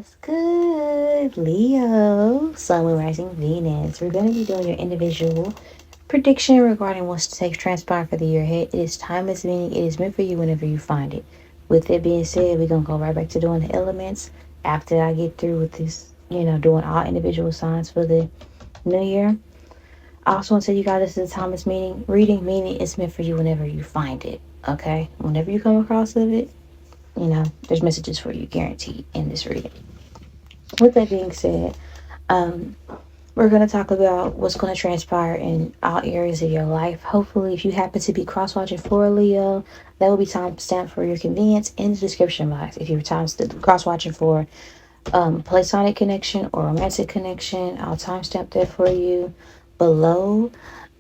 What's good, Leo? Sun, Moon, Rising, Venus. We're going to be doing your individual prediction regarding what's to transpire for the year ahead. It is timeless, meaning it is meant for you whenever you find it. With that being said, we're going to go right back to doing the elements after I get through with this, doing all individual signs for the new year. I also want to tell you guys this is a timeless reading, meaning it's meant for you whenever you find it. Okay? Whenever you come across of it, there's messages for you guaranteed in this reading. With that being said, we're going to talk about what's going to transpire in all areas of your life. Hopefully, if you happen to be cross-watching for a Leo, that will be time stamped for your convenience in the description box. If you're cross-watching for platonic connection or romantic connection, I'll timestamp that for you below.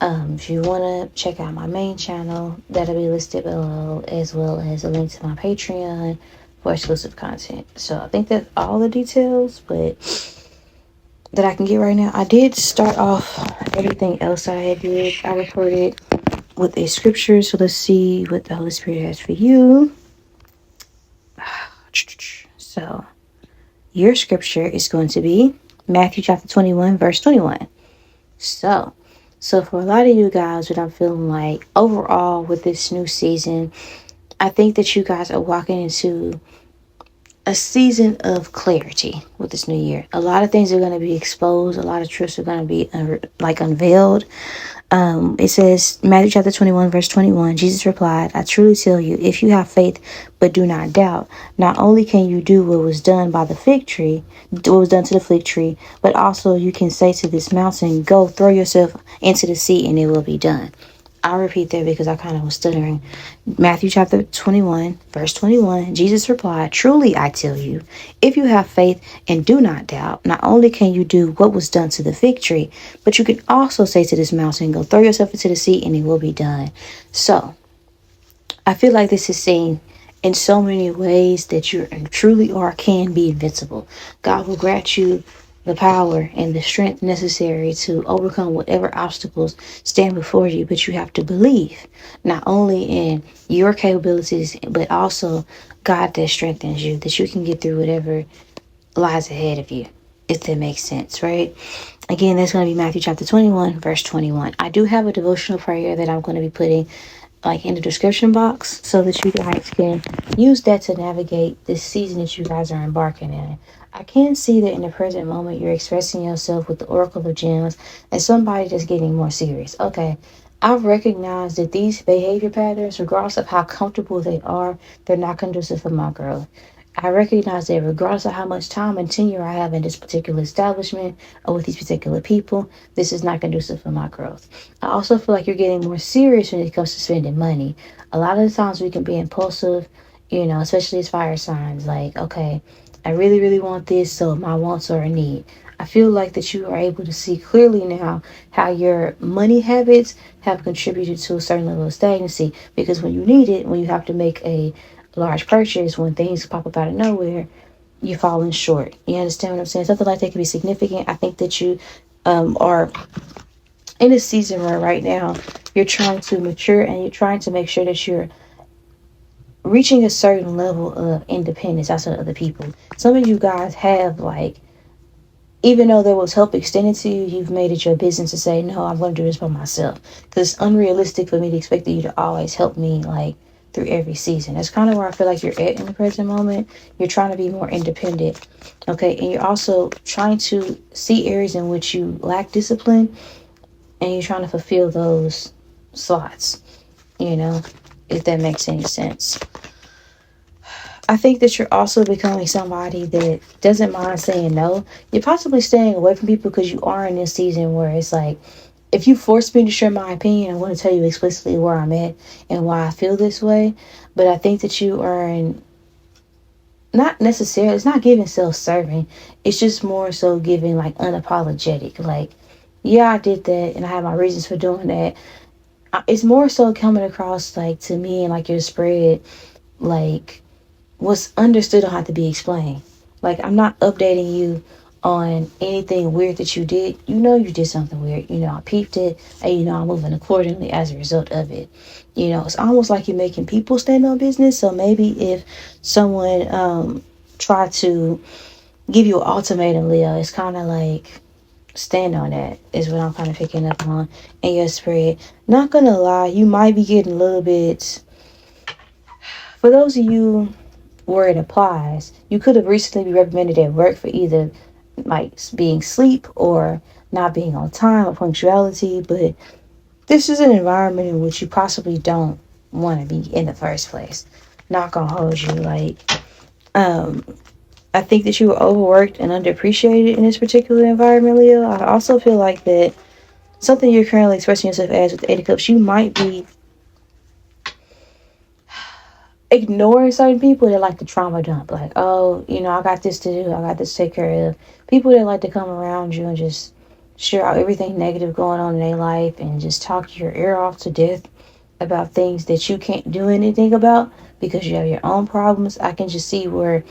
If you want to check out my main channel, that'll be listed below, as well as a link to my Patreon for exclusive content. So I think that's all the details, but that I can get right now. I did start off everything else I did. I recorded with a scripture, so let's see what the Holy Spirit has for you. So your scripture is going to be Matthew chapter 21, verse 21. So for a lot of you guys, what I'm feeling like overall with this new season, I think that you guys are walking into a season of clarity with this new year. A lot of things are going to be exposed. A lot of truths are going to be unveiled. It says, Matthew chapter 21, verse 21, Jesus replied, I truly tell you, if you have faith but do not doubt, not only can you do what was done to the fig tree, but also you can say to this mountain, go throw yourself into the sea, and it will be done. I'll repeat that because I kind of was stuttering. Matthew chapter 21, verse 21, Jesus replied, truly I tell you, if you have faith and do not doubt, not only can you do what was done to the fig tree, but you can also say to this mountain, go throw yourself into the sea, and it will be done. So I feel like this is saying in so many ways that you truly can be invincible. God will grant you the power and the strength necessary to overcome whatever obstacles stand before you, but you have to believe not only in your capabilities, but also God that strengthens you, that you can get through whatever lies ahead of you, if that makes sense, right? Again, that's going to be Matthew chapter 21, verse 21. I do have a devotional prayer that I'm going to be putting in the description box so that you guys can use that to navigate this season that you guys are embarking in. I can see that in the present moment you're expressing yourself with the Oracle of Gems as somebody that's getting more serious. Okay, I've recognized that these behavior patterns, regardless of how comfortable they are, they're not conducive for my growth. I recognize that regardless of how much time and tenure I have in this particular establishment or with these particular people, this is not conducive for my growth. I also feel like you're getting more serious when it comes to spending money. A lot of the times we can be impulsive, especially as fire signs. Like, okay, I really, really want this, so my wants are a need. I feel like that you are able to see clearly now how your money habits have contributed to a certain level of stagnancy, because when you need it, when you have to make a large purchase, when things pop up out of nowhere, you're falling short. You understand what I'm saying? Something like that can be significant. I think that you are in a season where right now you're trying to mature and you're trying to make sure that you're reaching a certain level of independence outside of other people. Some of you guys have, even though there was help extended to you, you've made it your business to say, no, I'm going to do this by myself, because it's unrealistic for me to expect you to always help me through every season. That's kind of where I feel like you're at in the present moment. You're trying to be more independent, okay? And you're also trying to see areas in which you lack discipline, and you're trying to fulfill those slots, if that makes any sense. I think that you're also becoming somebody that doesn't mind saying no. You're possibly staying away from people because you are in this season where it's like, if you force me to share my opinion, I want to tell you explicitly where I'm at and why I feel this way. But I think that you are not necessarily, it's not giving self-serving. It's just more so giving unapologetic. Yeah, I did that and I have my reasons for doing that. It's more so coming across to me and your spread, what's understood don't have to be explained. I'm not updating you on anything weird that you did. You did something weird. I peeped it, and I'm moving accordingly as a result of it. It's almost like you're making people stand on business. So maybe if someone tried to give you an ultimatum, Leo. It's kind of like, stand on that is what I'm kind of picking up on in your spirit. Not gonna lie, you might be getting a little bit, for those of you where it applies, you could have recently been reprimanded at work for either like being asleep or not being on time or punctuality, but this is an environment in which you possibly don't want to be in the first place. Not gonna hold you. Like, I think that you were overworked and underappreciated in this particular environment, Leo. I also feel like that something you're currently expressing yourself as with the Eight of Cups, you might be ignoring certain people that like to trauma dump. Like, oh, I got this to do. I got this to take care of. People that like to come around you and just share out everything negative going on in their life and just talk your ear off to death about things that you can't do anything about because you have your own problems. I can just see where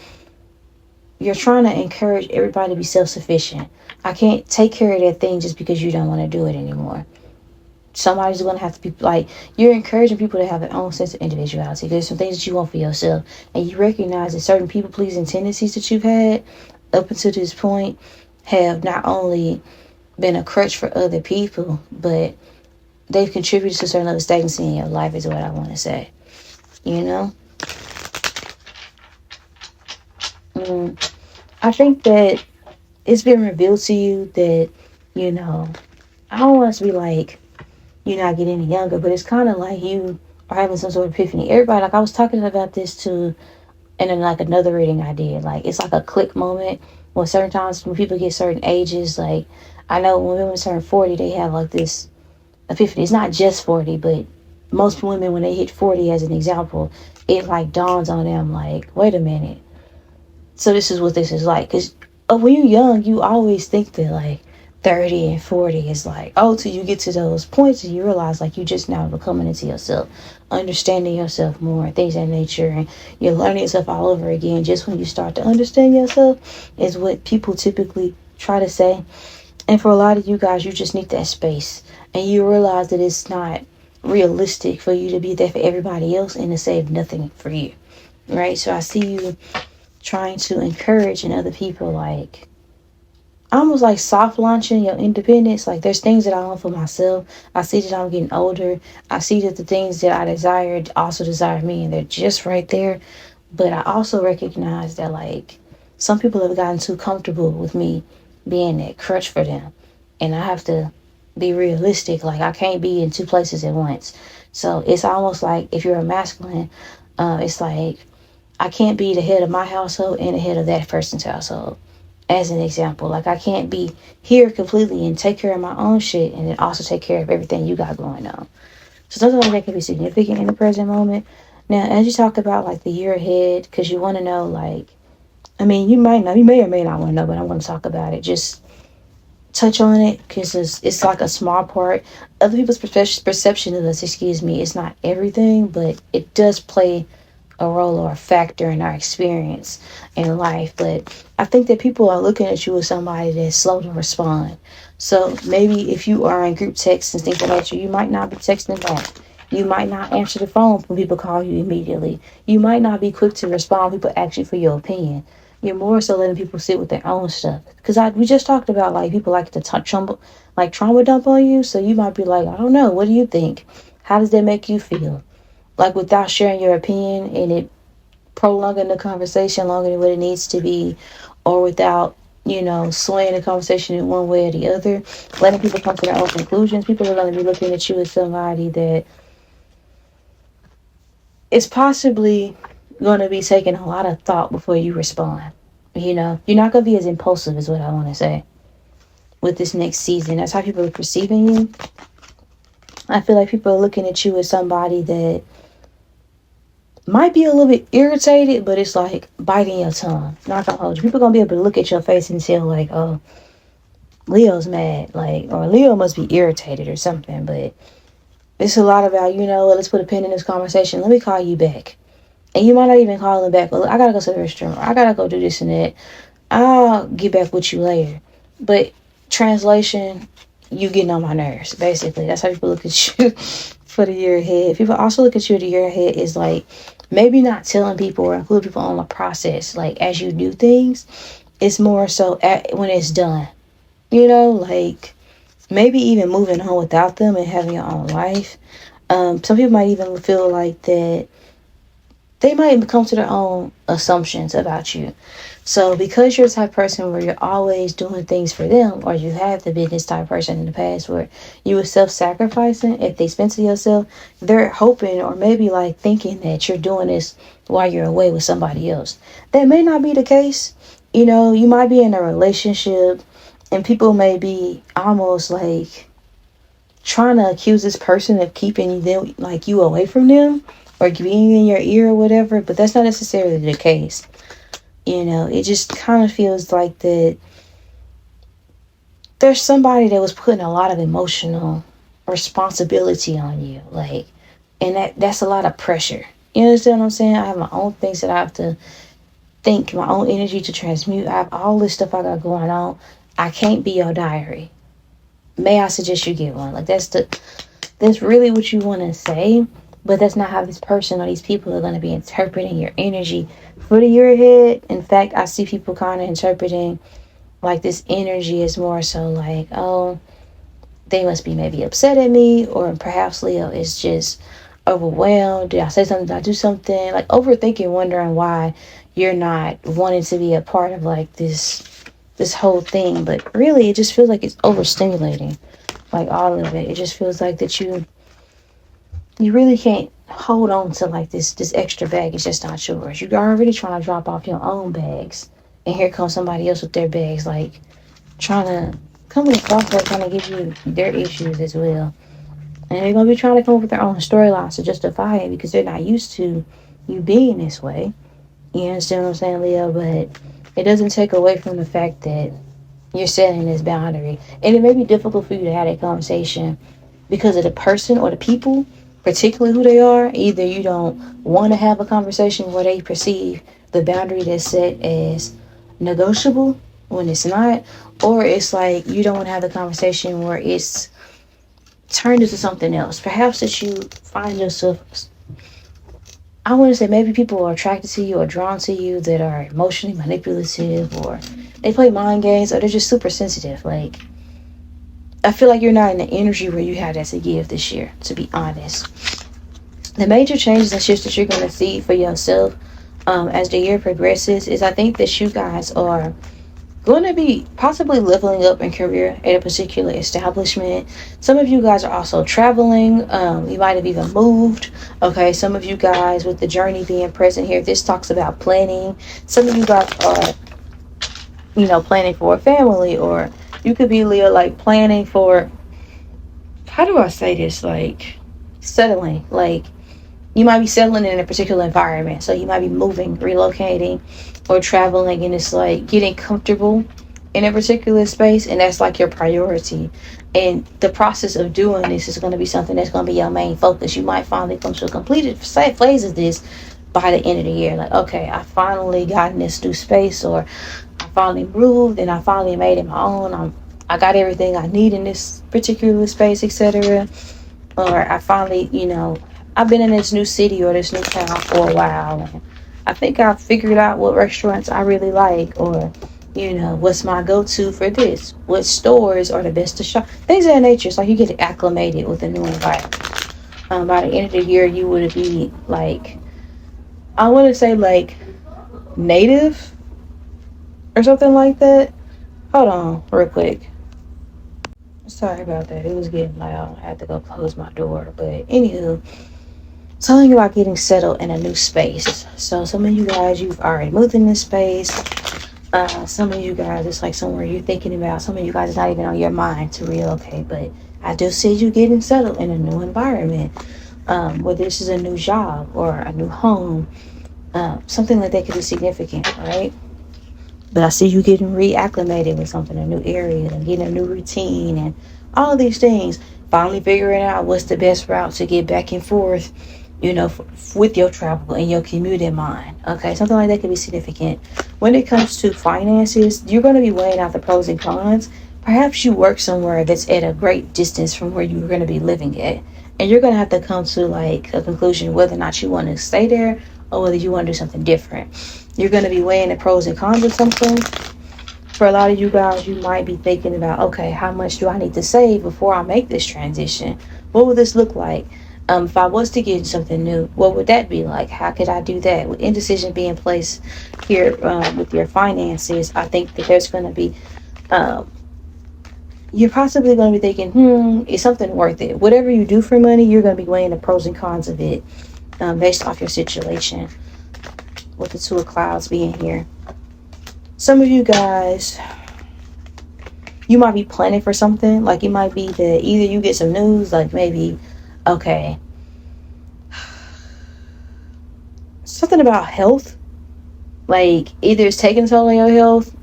you're trying to encourage everybody to be self-sufficient. I can't take care of that thing just because you don't want to do it anymore. Somebody's going to have to be like, you're encouraging people to have their own sense of individuality. There's some things that you want for yourself. And you recognize that certain people-pleasing tendencies that you've had up until this point have not only been a crutch for other people, but they've contributed to a certain level of stagnancy in your life is what I want to say. I think that it's been revealed to you that, I don't want us to be like, you're not getting any younger, but it's kind of like you are having some sort of epiphany. Everybody, like I was talking about this too, and then like another reading I did, like it's like a click moment when certain times when people get certain ages, like I know when women turn 40, they have like this epiphany. It's not just 40, but most women when they hit 40 as an example, it like dawns on them like, wait a minute. So this is what this is like. Because when you're young, you always think that like 30 and 40 is like, oh, till you get to those points and you realize like you just now becoming into yourself, understanding yourself more, things of that nature, and you're learning yourself all over again. Just when you start to understand yourself is what people typically try to say. And for a lot of you guys, you just need that space. And you realize that it's not realistic for you to be there for everybody else and to save nothing for you. Right? So I see you trying to encourage in other people, like almost like soft launching your independence. Like there's things that I want for myself. I see that I'm getting older. I see that the things that I desired also desire me, and they're just right there. But I also recognize that like some people have gotten too comfortable with me being that crutch for them, and I have to be realistic. Like I can't be in two places at once. So it's almost like if you're a masculine, it's like I can't be the head of my household and the head of that person's household. As an example, like I can't be here completely and take care of my own shit and then also take care of everything you got going on. So sometimes that can be significant in the present moment. Now, as you talk about like the year ahead, because you want to know, like, I mean, you may or may not want to know, but I want to talk about it. Just touch on it because it's like a small part. Other people's perception of us, it's not everything, but it does play a role or a factor in our experience in life. But I think that people are looking at you as somebody that's slow to respond. So maybe if you are in group texts and things like that, you might not be texting back. You might not answer the phone when people call you immediately. You might not be quick to respond when people ask you for your opinion. You're more so letting people sit with their own stuff. Because we just talked about like people like to trauma dump on you. So you might be like, I don't know, what do you think? How does that make you feel? Like without sharing your opinion and it prolonging the conversation longer than what it needs to be, or without, swaying the conversation in one way or the other, letting people come to their own conclusions. People are going to be looking at you as somebody that is possibly going to be taking a lot of thought before you respond. You're not going to be as impulsive is what I want to say with this next season. That's how people are perceiving you. I feel like people are looking at you as somebody that might be a little bit irritated, but it's like biting your tongue. Not gonna hold you. People gonna be able to look at your face and tell like, oh, Leo's mad, like, or Leo must be irritated or something. But it's a lot about, let's put a pin in this conversation. Let me call you back. And you might not even call them back. Well, I gotta go to the restroom. I gotta go do this and that. I'll get back with you later. But translation, you getting on my nerves. Basically, that's how people look at you for the year ahead. People also look at you the year ahead is like maybe not telling people or include people on the process, like as you do things, It's more so when it's done. You know, like maybe even moving on without them and having your own life. Some people might even feel like that they might even come to their own assumptions about you. So because you're the type of person where you're always doing things for them, or you have been this type of person in the past where you were self-sacrificing at the expense of yourself, they're hoping or maybe like thinking that you're doing this while you're away with somebody else. That may not be the case. You know, you might be in a relationship and people may be almost like trying to accuse this person of keeping them, like, you away from them or being in your ear or whatever, but that's not necessarily the case. You know, it just kind of feels like that there's somebody that was putting a lot of emotional responsibility on you, like, and that's a lot of pressure. You understand what I'm saying? I have my own things that I have to think, my own energy to transmute. I have all this stuff I got going on. I can't be your diary. May I suggest you get one? Like, that's really what you want to say, but that's not how this person or these people are going to be interpreting your energy for the year ahead. In fact, I see people kind of interpreting like this energy is more so like, oh, they must be maybe upset at me, or perhaps Leo is just overwhelmed. Did I say something? Did I do something? Like overthinking, wondering why you're not wanting to be a part of like this whole thing. But really, it just feels like it's overstimulating, like all of it. It just feels like that you really can't hold on to like this extra bag. It's just not yours. You're already trying to drop off your own bags, and here comes somebody else with their bags, like trying to come with a software, trying to give you their issues as well. And they're going to be trying to come up with their own storylines to justify it because they're not used to you being this way. You understand what I'm saying, Leo? But it doesn't take away from the fact that you're setting this boundary. And it may be difficult for you to have that conversation because of the person or the people, particularly who they are. Either you don't want to have a conversation where they perceive the boundary that's set as negotiable when it's not, or it's like you don't want to have the conversation where it's turned into something else. Perhaps that you find yourself, I want to say maybe people are attracted to you or drawn to you that are emotionally manipulative, or they play mind games, or they're just super sensitive. Like, I feel like you're not in the energy where you have that to give this year, to be honest. The major changes and shifts that you're going to see for yourself as the year progresses is, I think that you guys are going to be possibly leveling up in career at a particular establishment. Some of you guys are also traveling. You might have even moved. Okay, some of you guys with the journey being present here, this talks about planning. Some of you guys are, planning for a family, or you could be, Leo, like planning for, how do I say this? Like settling. Like you might be settling in a particular environment. So you might be moving, relocating, or traveling, and it's like getting comfortable in a particular space, and that's like your priority. And the process of doing this is going to be something that's going to be your main focus. You might finally come to a completed phase of this by the end of the year. Like, okay, I finally got in this new space, or I finally moved and I finally made it my own. I got everything I need in this particular space, etc. Or I finally, I've been in this new city or this new town for a while, and I think I've figured out what restaurants I really like, or, what's my go-to for this? What stores are the best to shop? Things of that nature. It's like you get acclimated with a new environment. By the end of the year, you would be like, I want to say like native or something like that. Hold on real quick. Sorry about that. It was getting loud. I had to go close my door. But anywho, telling about getting settled in a new space. So some of you guys, you've already moved in this space. Some of you guys, it's like somewhere you're thinking about. Some of you guys, it's not even on your mind to relocate. But I do see you getting settled in a new environment. Whether this is a new job or a new home. Something like that could be significant, right? But I see you getting reacclimated with something, a new area, and getting a new routine, and all of these things. Finally figuring out what's the best route to get back and forth, with your travel and your commute in mind. Okay, something like that could be significant. When it comes to finances, you're going to be weighing out the pros and cons. Perhaps you work somewhere that's at a great distance from where you're going to be living at, and you're going to have to come to like a conclusion whether or not you want to stay there or whether you want to do something different. You're going to be weighing the pros and cons of something. For a lot of you guys, you might be thinking about, okay, how much do I need to save before I make this transition? What would this look like? If I was to get something new, what would that be like? How could I do that? With indecision being placed here with your finances, I think that there's going to be, you're possibly going to be thinking, is something worth it? Whatever you do for money, you're going to be weighing the pros and cons of it based off your situation, with the Two of Clouds being here. Some of you guys, you might be planning for something. Like, it might be that either you get some news, like maybe, okay, something about health. Like, either it's taking toll on your health,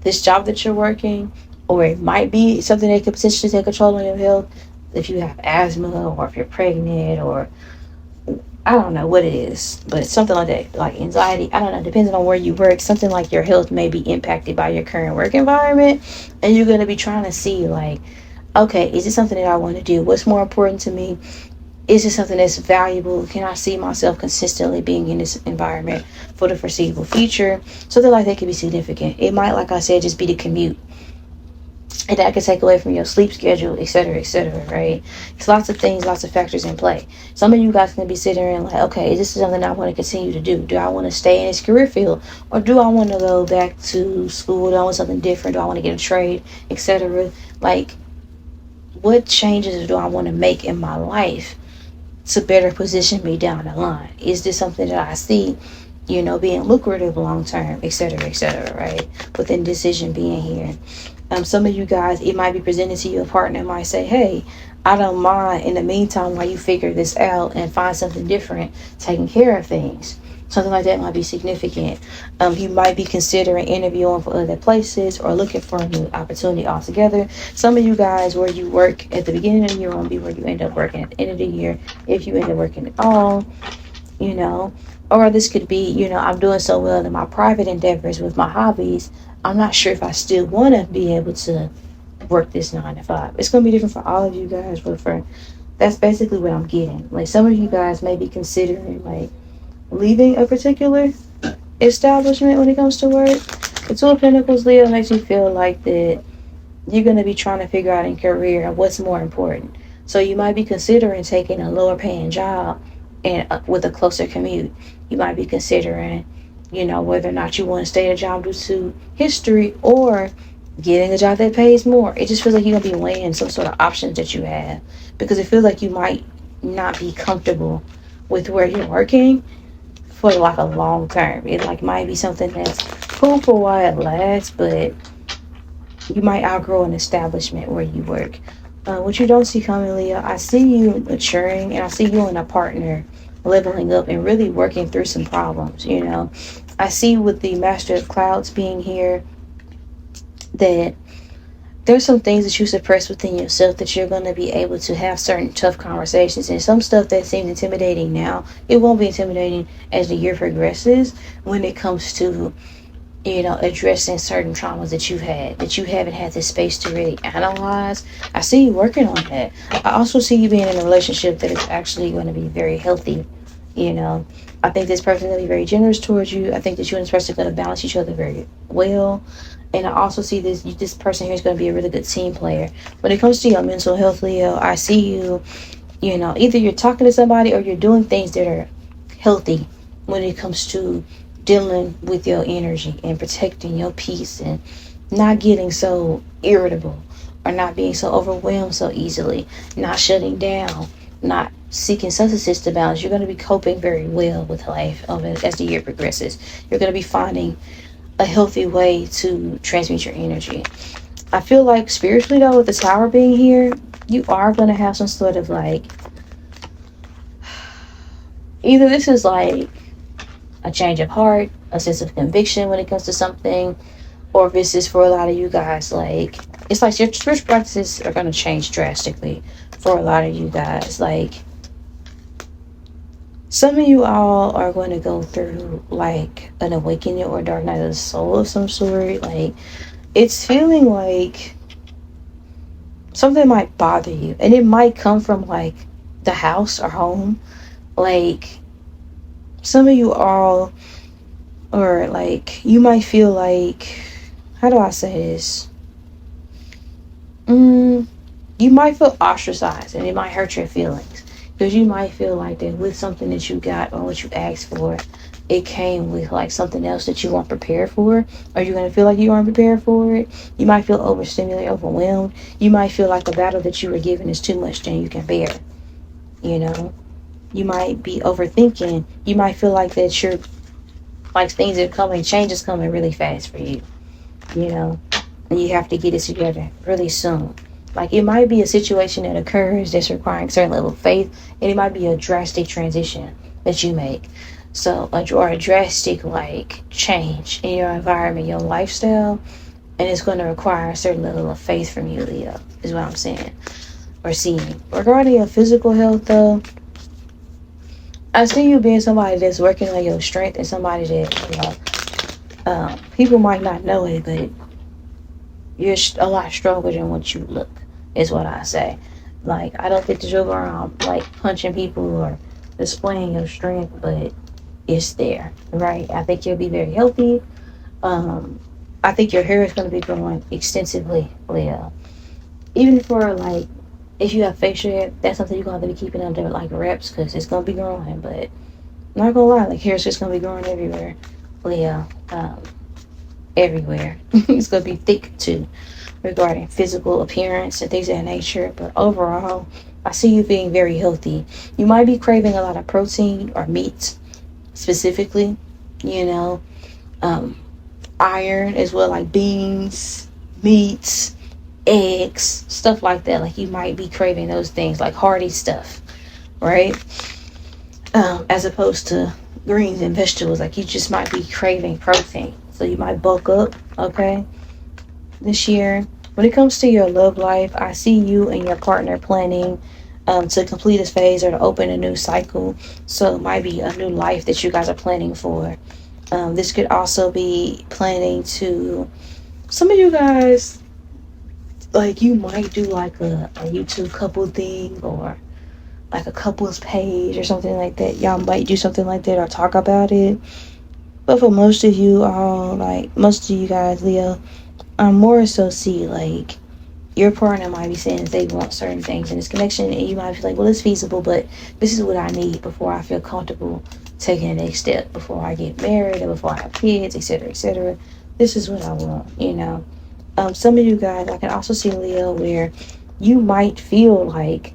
this job that you're working, or it might be something that could potentially take control on your health. If you have asthma, or if you're pregnant, or I don't know what it is, but something like that, like anxiety. I don't know, depending on where you work, something like your health may be impacted by your current work environment, and you're going to be trying to see, like, okay, is it something that I want to do? What's more important to me? Is it something that's valuable? Can I see myself consistently being in this environment for the foreseeable future? Something like that could be significant. It might, like I said, just be the commute, and that could take away from your sleep schedule, etc., right? It's lots of things, lots of factors in play. Some of you guys can be sitting there and like, okay, this is something I want to continue to do. Do I want to stay in this career field, or do I want to go back to school? Do I want something different? Do I want to get a trade, etc.? Like, what changes do I want to make in my life to better position me down the line? Is this something that I see, being lucrative long term, etc., right? With indecision being here. Some of you guys, it might be presented to you, a partner might say, hey, I don't mind in the meantime while you figure this out and find something different, taking care of things. Something like that might be significant. You might be considering interviewing for other places or looking for a new opportunity altogether. Some of you guys, where you work at the beginning of the year won't be where you end up working at the end of the year, if you end up working at all, Or this could be, I'm doing so well in my private endeavors with my hobbies, I'm not sure if I still want to be able to work this 9 to 5. It's going to be different for all of you guys, but that's basically what I'm getting. Like, some of you guys may be considering, like, leaving a particular establishment when it comes to work. The Two of Pentacles, Leo, makes you feel like that you're going to be trying to figure out in career what's more important. So you might be considering taking a lower paying job and with a closer commute. You might be considering, whether or not you want to stay at a job due to history, or getting a job that pays more. It just feels like you're going to be weighing some sort of options that you have, because it feels like you might not be comfortable with where you're working for like a long term. It might be something that's cool for a while it lasts, but you might outgrow an establishment where you work. What you don't see coming, Leo, I see you maturing, and I see you and a partner leveling up and really working through some problems. I see with the Master of Clouds being here that there's some things that you suppress within yourself that you're going to be able to have certain tough conversations, and some stuff that seems intimidating now, it won't be intimidating as the year progresses when it comes to addressing certain traumas that you've had, that you haven't had the space to really analyze. I see you working on that. I also see you being in a relationship that is actually going to be very healthy. I think this person is going to be very generous towards you. I think that you and this person are going to balance each other very well. And I also see this person here is going to be a really good team player. When it comes to your mental health, Leo, I see you, either you're talking to somebody or you're doing things that are healthy when it comes to dealing with your energy and protecting your peace and not getting so irritable or not being so overwhelmed so easily, not shutting down, not seeking substances to balance. You're going to be coping very well with life as the year progresses. You're going to be finding a healthy way to transmute your energy. I feel like spiritually, though, with the Tower being here, you are going to have some sort of either this is like a change of heart, a sense of conviction when it comes to something, or if this is for a lot of you guys, it's like your spiritual practices are going to change drastically for a lot of you guys. Some of you all are going to go through an awakening or dark night of the soul of some sort. It's feeling like something might bother you, and it might come from the house or home. Some of you all, or you might feel how do I say this? You might feel ostracized, and it might hurt your feelings, because you might feel like that with something that you got or what you asked for, it came with like something else that you weren't prepared for, or you're going to feel like you aren't prepared for it. You might feel overstimulated, overwhelmed. You might feel like the battle that you were given is too much than you can bear. You know, you might be overthinking. You might feel like that you're like things are coming, change is coming really fast for you, you know, and you have to get it together really soon. Like, it might be a situation that occurs that's requiring a certain level of faith, and it might be a drastic transition that you make. So, or a drastic, like, change in your environment, your lifestyle, and it's going to require a certain level of faith from you, Leo, is what I'm saying, or seeing. Regarding your physical health, though, I see you being somebody that's working on your strength, and somebody that, people might not know it, but you're a lot stronger than what you look, is what I say. Like, I don't think that you're around like punching people or displaying your strength, but it's there, right? I think you'll be very healthy. I think your hair is going to be growing extensively, Leo. Even for like, if you have facial hair, that's something you're going to have to be keeping under like wraps, because it's going to be growing. But I'm not going to lie, like, hair's just going to be growing everywhere, Leo. Everywhere. It's going to be thick too, regarding physical appearance and things of that nature. But overall, I see you being very healthy. You might be craving a lot of protein or meat specifically, you know, iron as well, like beans, meats, eggs, stuff like that. Like, you might be craving those things, like hearty stuff, right? As opposed to greens and vegetables. Like, you just might be craving protein. So you might bulk up, okay, this year. When it comes to your love life, I see you and your partner planning to complete this phase or to open a new cycle. So it might be a new life that you guys are planning for. This could also be planning to, some of you guys, like, you might do like a YouTube couple thing, or like a couples page or something like that. Y'all might do something like that or talk about it. But for most of you all, like most of you guys, Leo, I more so see like your partner might be saying they want certain things in this connection, and you might be like, well, it's feasible, but this is what I need before I feel comfortable taking the next step, before I get married or before I have kids, etc., etc. This is what I want, you know. Some of you guys, I can also see, Leo, where you might feel like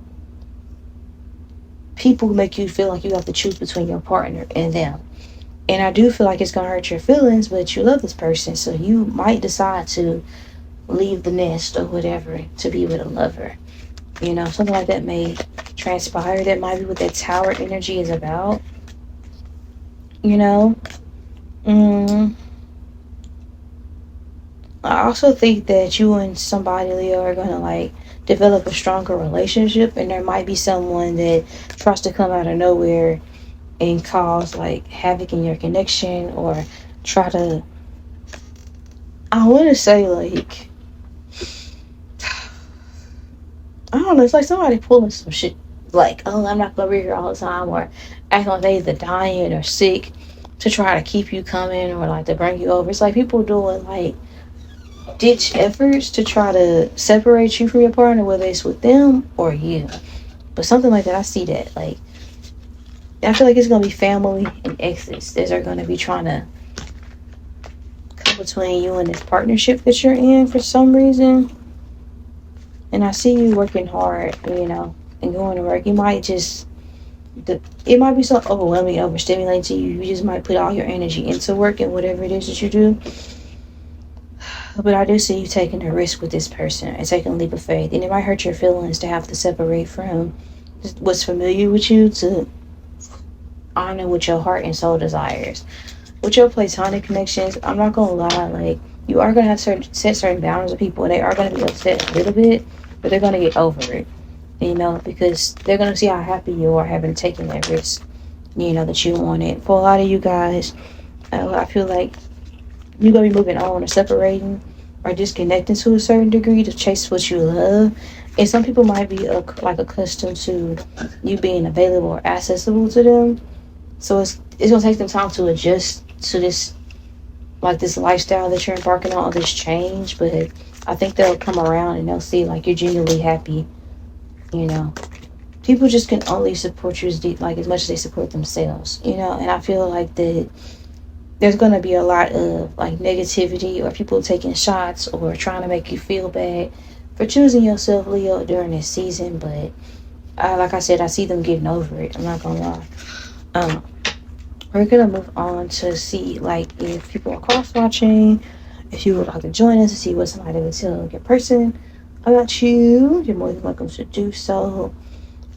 people make you feel like you have to choose between your partner and them. And I do feel like it's going to hurt your feelings, but you love this person. So you might decide to leave the nest or whatever to be with a lover. You know, something like that may transpire. That might be what that tower energy is about. You know? I also think that you and somebody, Leo, are going to like develop a stronger relationship. And there might be someone that tries to come out of nowhere and cause like havoc in your connection, or try to, I want to say, like, I don't know, it's like somebody pulling some shit like, oh, I'm not gonna be here all the time, or acting like they either dying or sick to try to keep you coming, or like to bring you over. It's like people doing like ditch efforts to try to separate you from your partner, whether it's with them or you. But something like that, I see that. Like, I feel like it's going to be family and exes that are going to be trying to come between you and this partnership that you're in for some reason. And I see you working hard, you know, and going to work. You might just, it might be so overwhelming, overstimulating to you. You just might put all your energy into work and whatever it is that you do. But I do see you taking a risk with this person and taking a leap of faith. And it might hurt your feelings to have to separate from what's familiar with you to honor what your heart and soul desires. With your platonic connections, I'm not gonna lie, like, you are gonna have set certain boundaries with people, and they are gonna be upset a little bit, but they're gonna get over it, you know, because they're gonna see how happy you are having taken that risk, you know, that you wanted. For a lot of you guys, I feel like you're gonna be moving on or separating or disconnecting to a certain degree to chase what you love. And some people might be like accustomed to you being available or accessible to them. So it's gonna take them time to adjust to this like this lifestyle that you're embarking on, this change, but I think they'll come around and they'll see like you're genuinely happy. People just can only support you as much as they support themselves, and I feel like that there's going to be a lot of like negativity or people taking shots or trying to make you feel bad for choosing yourself, Leo, during this season. But like I said, I see them getting over it. I'm not gonna lie. We're gonna move on to see like if people are cross watching. If you would like to join us to see what somebody would tell your person about you, you're more than welcome to do so.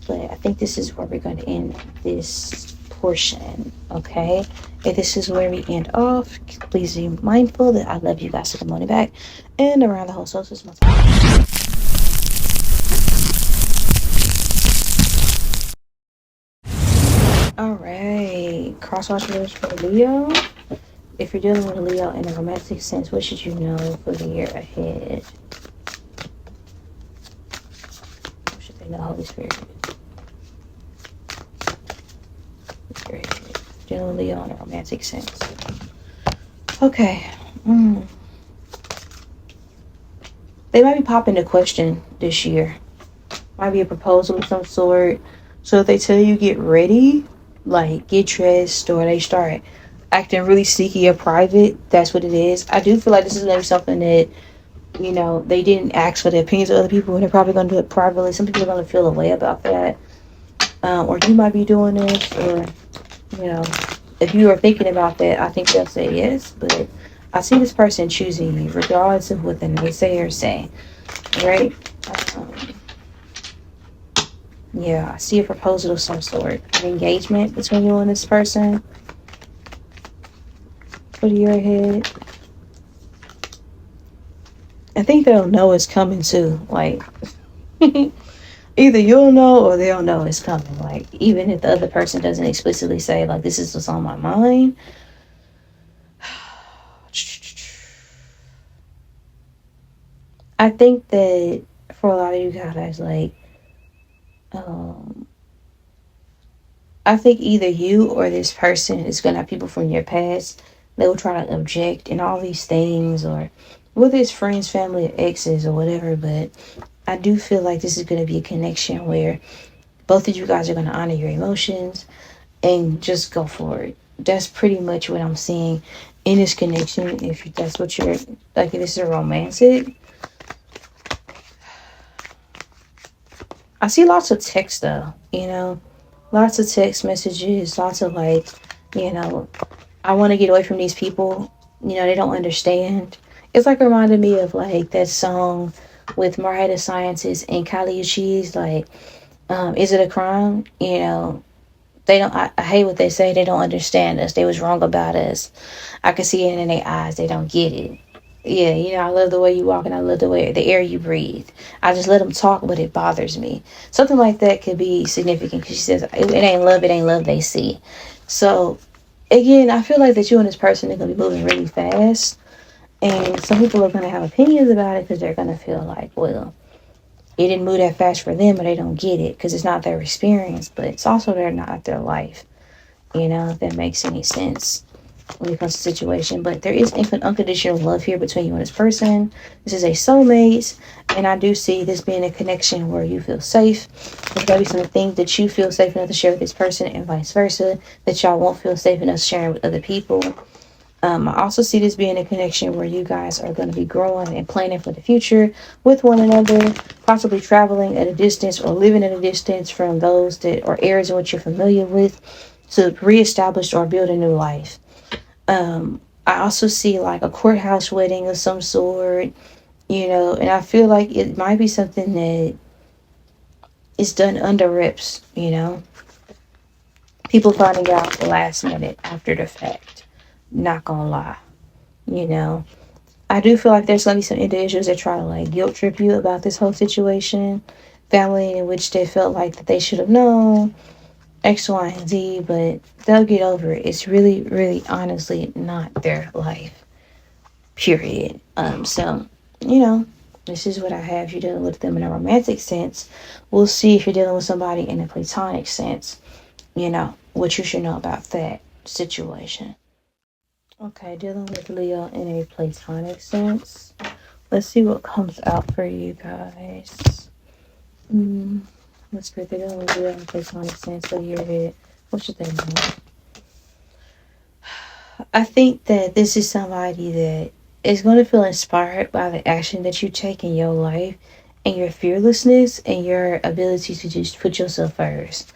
But I think this is where we're going to end this portion. Okay, if this is where we end off, please be mindful that I love you guys to the morning back and around the whole solstice month. All right, cross watchers for Leo. If you're dealing with a Leo in a romantic sense, what should you know for the year ahead? What should they know, Holy Spirit? Dealing with Leo in a romantic sense. Okay. They might be popping a question this year. Might be a proposal of some sort. So if they tell you get ready, like get dressed, or they start acting really sneaky or private, that's what it is. I do feel like this is maybe something that, they didn't ask for the opinions of other people, and they're probably going to do it privately. Some people are going to feel a way about that. Or you might be doing this, or, if you are thinking about that, I think they'll say yes. But I see this person choosing you, regardless of what the naysayers say, right? Yeah, I see a proposal of some sort, an engagement between you and this person for the year ahead. I think they'll know it's coming too. Like, either you'll know or they'll know it's coming. Like, even if the other person doesn't explicitly say, like, this is what's on my mind. I think that for a lot of you guys, like, I think either you or this person is going to have people from your past. They will try to object and all these things, or whether it's friends, family, or exes or whatever. But I do feel like this is going to be a connection where both of you guys are going to honor your emotions and just go for it. That's pretty much what I'm seeing in this connection. If that's what you're like, if this is romantic. I see lots of text though, lots of text messages, lots of like, I want to get away from these people. They don't understand. It's like reminded me of like that song with Mariah the Scientist and 𝘭𝘭𝘆, like, is it a crime? They don't, I hate what they say. They don't understand us. They was wrong about us. I can see it in their eyes. They don't get it. Yeah, I love the way you walk and I love the air you breathe. I just let them talk, but it bothers me. Something like that could be significant because she says, it ain't love they see. So, again, I feel like that you and this person are going to be moving really fast. And some people are going to have opinions about it because they're going to feel like, well, it didn't move that fast for them, or they don't get it because it's not their experience, but it's also not their life. If that makes any sense when it comes to the situation. But there is unconditional love here between you and this person. This is a soulmate, and I do see this being a connection where you feel safe. There's going to be some things that you feel safe enough to share with this person, and vice versa, that y'all won't feel safe enough sharing with other people. I also see this being a connection where you guys are going to be growing and planning for the future with one another, possibly traveling at a distance or living at a distance from those that are areas in which you're familiar with, to reestablish or build a new life. I also see like a courthouse wedding of some sort, and I feel like it might be something that is done under wraps, people finding out the last minute after the fact. Not gonna lie, I do feel like there's gonna be some individuals that try to like guilt trip you about this whole situation, family in which they felt like that they should have known X, Y, and Z, but they'll get over it. It's really, really, honestly not their life, period. So, this is what I have. If you're dealing with them in a romantic sense, we'll see if you're dealing with somebody in a platonic sense, what you should know about that situation. Okay, dealing with Leo in a platonic sense. Let's see what comes out for you guys. Let's put it dealing with Leo in a platonic sense. So you're it. What you think? I think that this is somebody that is going to feel inspired by the action that you take in your life and your fearlessness and your ability to just put yourself first,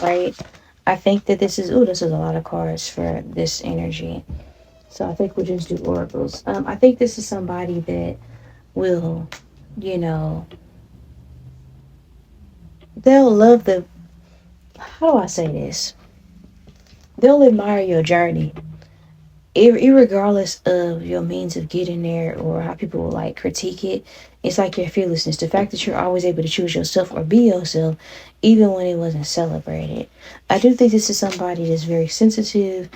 right? I think that this is a lot of cards for this energy. So I think we'll just do oracles. I think this is somebody that will, they'll love how do I say this? They'll admire your journey, irregardless of your means of getting there or how people will like critique it. It's like your fearlessness, the fact that you're always able to choose yourself or be yourself, even when it wasn't celebrated. I do think this is somebody that's very sensitive,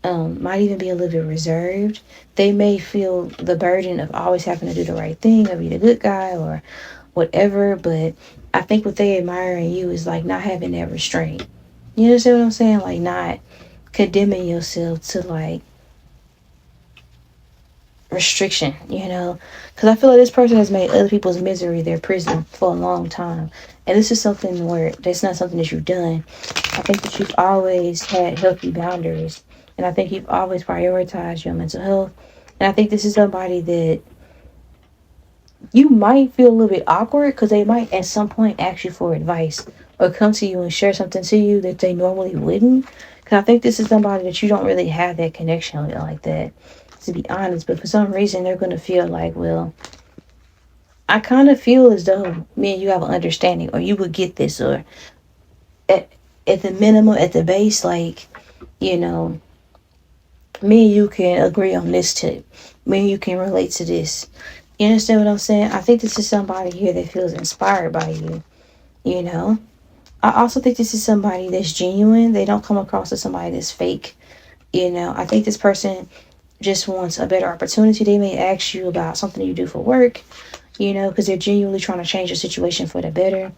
might even be a little bit reserved. They may feel the burden of always having to do the right thing or be the good guy or whatever, but I think what they admire in you is like not having that restraint. You understand what I'm saying? Like not condemning yourself to like restriction, because I feel like this person has made other people's misery their prison for a long time, and this is something where that's not something that you've done. I think that you've always had healthy boundaries, and I think you've always prioritized your mental health, and I think this is somebody that you might feel a little bit awkward because they might at some point ask you for advice or come to you and share something to you that they normally wouldn't, because I think this is somebody that you don't really have that connection with like that, to be honest. But for some reason they're going to feel like, well, I kind of feel as though me and you have an understanding, or you would get this, or at the minimum, at the base, like, me and you can agree on this tip, me and you can relate to this. You understand what I'm saying? I think this is somebody here that feels inspired by you. I also think this is somebody that's genuine. They don't come across as somebody that's fake. I think this person just wants a better opportunity. They may ask you about something you do for work, because they're genuinely trying to change your situation for the better,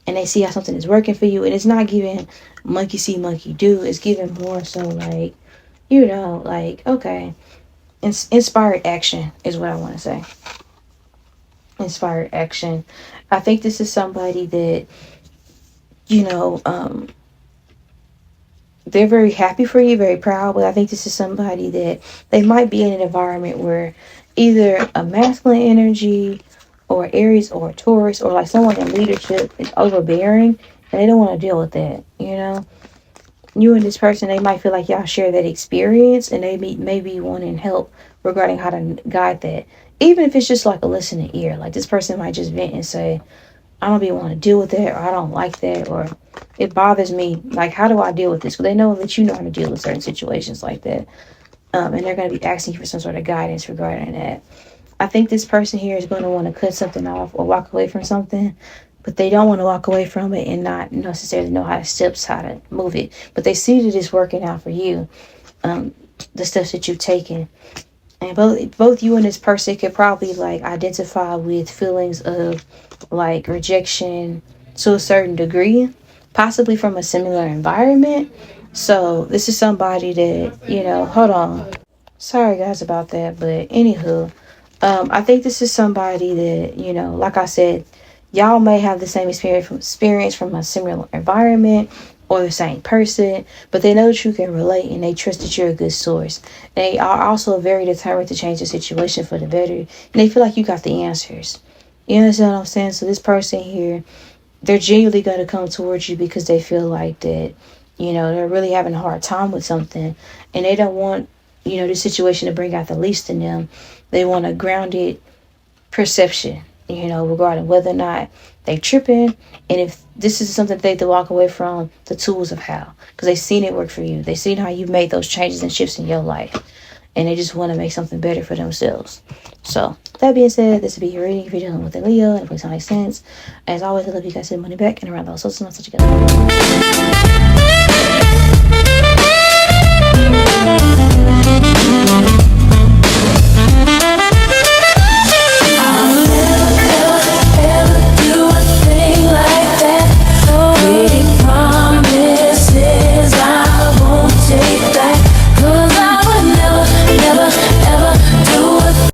and they see how something is working for you, and it's not giving monkey see monkey do. It's giving more so like, okay, inspired action is what I want to say. Inspired action. I think this is somebody that they're very happy for you, very proud, but I think this is somebody that they might be in an environment where either a masculine energy or Aries or Taurus or like someone in leadership is overbearing, and they don't want to deal with that. You and this person, they might feel like y'all share that experience, and they may be wanting help regarding how to guide that, even if it's just like a listening ear. Like this person might just vent and say, I don't be want to deal with that, or I don't like that, or it bothers me. Like, how do I deal with this? Because they know that you know how to deal with certain situations like that. And they're going to be asking you for some sort of guidance regarding that. I think this person here is going to want to cut something off or walk away from something, but they don't want to walk away from it and not necessarily know how to move it. But they see that it's working out for you, the steps that you've taken. And both you and this person could probably like identify with feelings of like rejection to a certain degree, possibly from a similar environment. So this is somebody that, hold on. Sorry guys about that, but anywho, I think this is somebody that, like I said, y'all may have the same experience from a similar environment or the same person, but they know that you can relate and they trust that you're a good source. They are also very determined to change the situation for the better, and they feel like you got the answers. You understand what I'm saying? So this person here, they're genuinely going to come towards you because they feel like that, they're really having a hard time with something, and they don't want, this situation to bring out the least in them. They want a grounded perception, regarding whether or not they tripping, and if this is something they to walk away from, the tools of how, because they've seen it work for you. They've seen how you've made those changes and shifts in your life, and they just want to make something better for themselves. So that being said, this will be your reading if you're dealing with a Leo, and if it makes sense. As always, I love you guys. Send money back and around those social together.